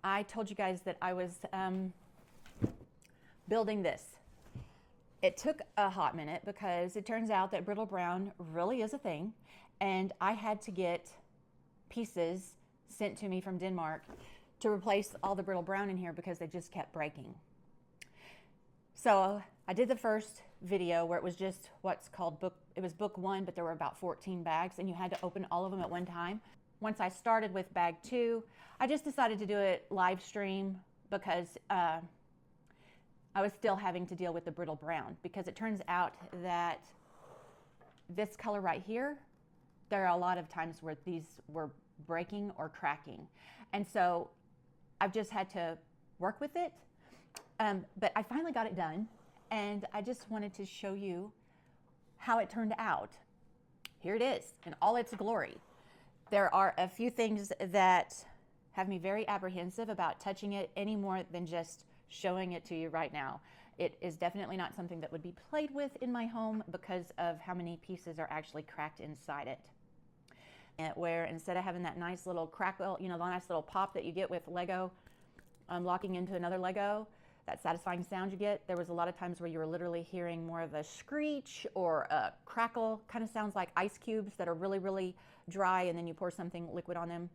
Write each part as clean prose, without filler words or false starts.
I told you guys that I was building this. It took a hot minute because it turns out that brittle brown really is a thing, and I had to get pieces sent to me from Denmark to replace all the brittle brown in here because they just kept breaking. So I did the first video where it was just what's called book 1, but there were about 14 bags and you had to open all of them at one time. Once I started with bag 2, I just decided to do it live stream because I was still having to deal with the brittle brown, because it turns out that this color right here, there are a lot of times where these were breaking or cracking. And so I've just had to work with it. But I finally got it done, and I just wanted to show you how it turned out. Here it is in all its glory. There are a few things that have me very apprehensive about touching it any more than just showing it to you right now. It is definitely not something that would be played with in my home because of how many pieces are actually cracked inside it. And where instead of having that nice little crackle, you know, the nice little pop that you get with Lego locking into another Lego, that satisfying sound you get, there was a lot of times where you were literally hearing more of a screech or a crackle. Kind of sounds like ice cubes that are really, really dry, and then you pour something liquid on them.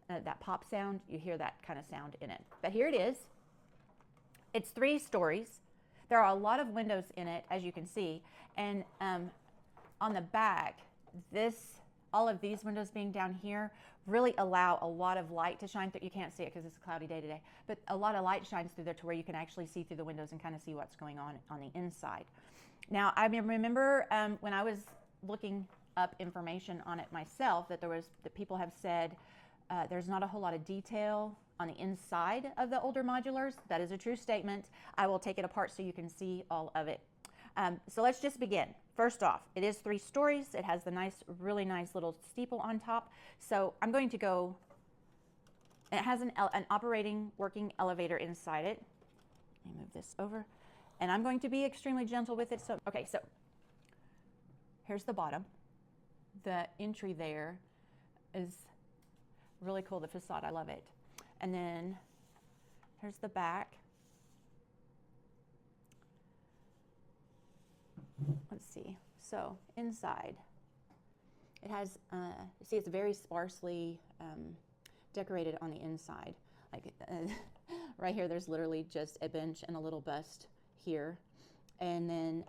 That pop sound, you hear that kind of sound in it. But here it is. It's 3 stories. There are a lot of windows in it, as you can see. And on the back, all of these windows being down here really allow a lot of light to shine through. You can't see it because it's a cloudy day today, but a lot of light shines through there to where you can actually see through the windows and kind of see what's going on the inside. Now, I remember when I was looking up information on it myself, that people have said there's not a whole lot of detail on the inside of the older modulars. That is a true statement. I will take it apart so you can see all of it. So let's just begin. First off, it is 3 stories. It has the really nice little steeple on top. So I'm going to go, it has an operating working elevator inside it. Let me move this over. And I'm going to be extremely gentle with it. So, okay, so here's the bottom. The entry there is really cool, the facade, I love it. And then here's the back. Let's see. So inside, it has, see, it's very sparsely decorated on the inside. Like right here, there's literally just a bench and a little bust here. And then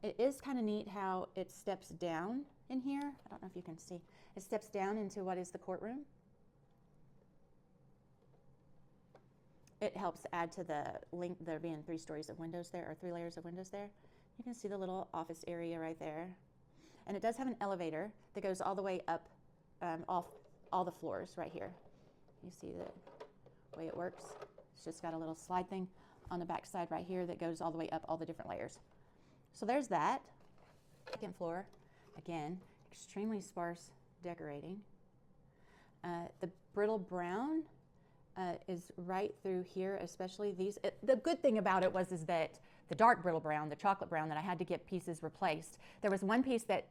it is kind of neat how it steps down in here. I don't know if you can see. It steps down into what is the courtroom. It helps add to the length, there being 3 stories of windows there, or 3 layers of windows there. You can see the little office area right there. And it does have an elevator that goes all the way up off all the floors right here. You see the way it works? It's just got a little slide thing on the back side right here that goes all the way up all the different layers. So there's that. 2nd floor, again, extremely sparse decorating. The brittle brown is right through here, especially these. The good thing about it is that the dark brittle brown, the chocolate brown, that I had to get pieces replaced. There was one piece that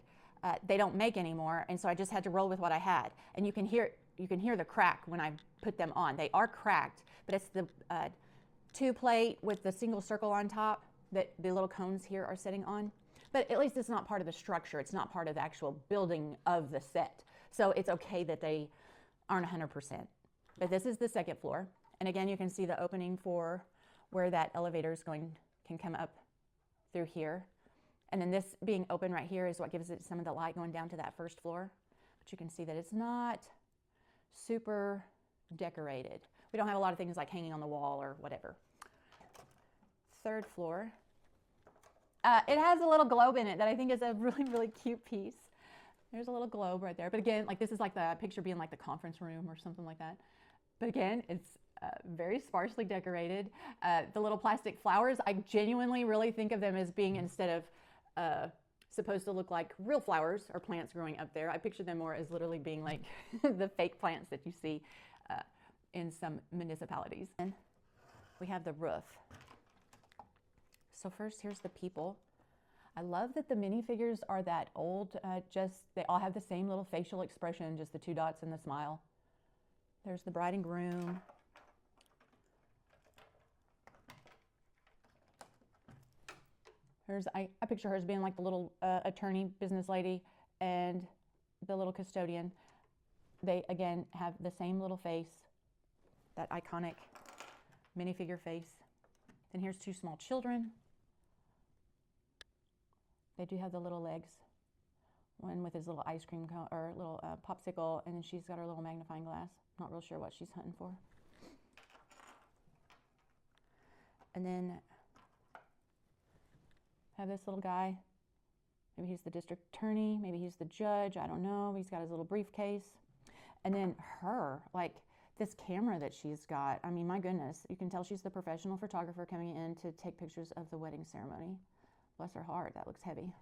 they don't make anymore, and so I just had to roll with what I had. And you can hear the crack when I put them on. They are cracked, but it's the 2-plate with the single circle on top that the little cones here are sitting on. But at least it's not part of the structure. It's not part of the actual building of the set. So it's okay that they aren't 100%. But this is the 2nd floor. And again, you can see the opening for where that elevator is can come up through here. And then this being open right here is what gives it some of the light going down to that 1st floor. But you can see that it's not super decorated. We don't have a lot of things like hanging on the wall or whatever. 3rd floor. It has a little globe in it that I think is a really, really cute piece. There's a little globe right there. But again, like this is like the picture being like the conference room or something like that. But again, it's very sparsely decorated. The little plastic flowers, I genuinely really think of them as being, instead of supposed to look like real flowers or plants growing up there, I picture them more as literally being like the fake plants that you see in some municipalities. And we have the roof. So first, here's the people. I love that the minifigures are that old, they all have the same little facial expression, just the 2 dots and the smile. There's the bride and groom. owners. I picture her as being like the little attorney, business lady, and the little custodian. They, again, have the same little face, that iconic minifigure face. Then here's two small children. They do have the little legs. One with his little ice cream cone, or little popsicle, and then she's got her little magnifying glass. Not real sure what she's hunting for. And then have this little guy. Maybe he's the district attorney, maybe he's the judge, I don't know. He's got his little briefcase. And then her, like this camera that she's got, I mean, my goodness, you can tell she's the professional photographer coming in to take pictures of the wedding ceremony. Bless her heart, that looks heavy.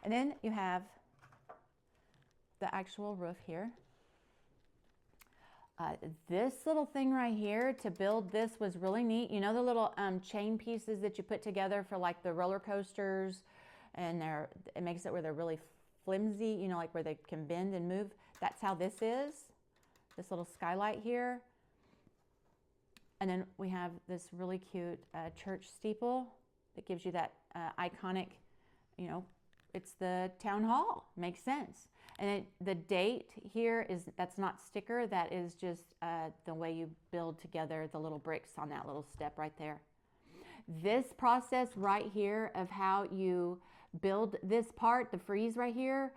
And then you have the actual roof here. This little thing right here, to build this was really neat. You know the little chain pieces that you put together for like the roller coasters, and it makes it where they're really flimsy, you know, like where they can bend and move. That's how this is, this little skylight here. And then we have this really cute church steeple that gives you that iconic, you know, it's the town hall, makes sense. And the date here that's not sticker, that is just the way you build together the little bricks on that little step right there. This process right here of how you build this part, the frieze right here,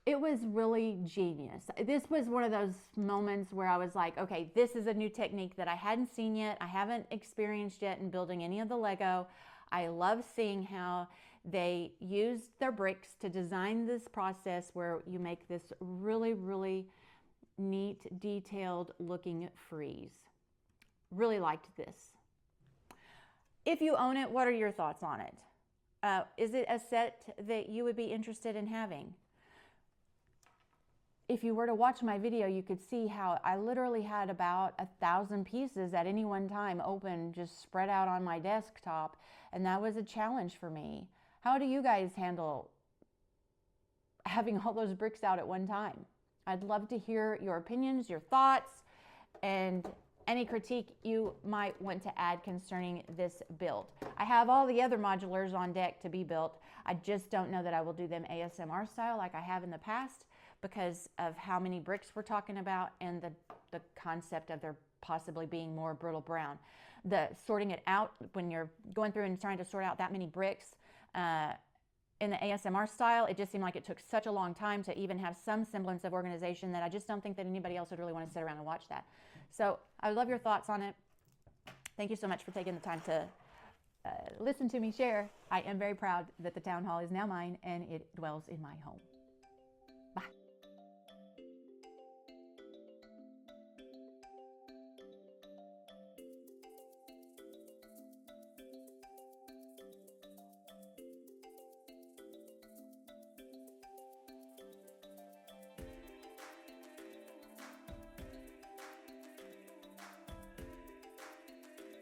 it was really genius. This was one of those moments where I was like, okay, this is a new technique that I hadn't seen yet. I haven't experienced yet in building any of the Lego. I love seeing how they used their bricks to design this process where you make this really, really neat, detailed looking frieze. Really liked this. If you own it, what are your thoughts on it? Is it a set that you would be interested in having? If you were to watch my video, you could see how I literally had about 1,000 pieces at any one time open, just spread out on my desktop, and that was a challenge for me. How do you guys handle having all those bricks out at one time? I'd love to hear your opinions, your thoughts, and any critique you might want to add concerning this build. I have all the other modulars on deck to be built. I just don't know that I will do them ASMR style like I have in the past, because of how many bricks we're talking about and the concept of there possibly being more brittle brown. The sorting it out, when you're going through and trying to sort out that many bricks, in the ASMR style, it just seemed like it took such a long time to even have some semblance of organization that I just don't think that anybody else would really want to sit around and watch that. So I love your thoughts on it. Thank you so much for taking the time to listen to me share. I am very proud that the town hall is now mine and it dwells in my home.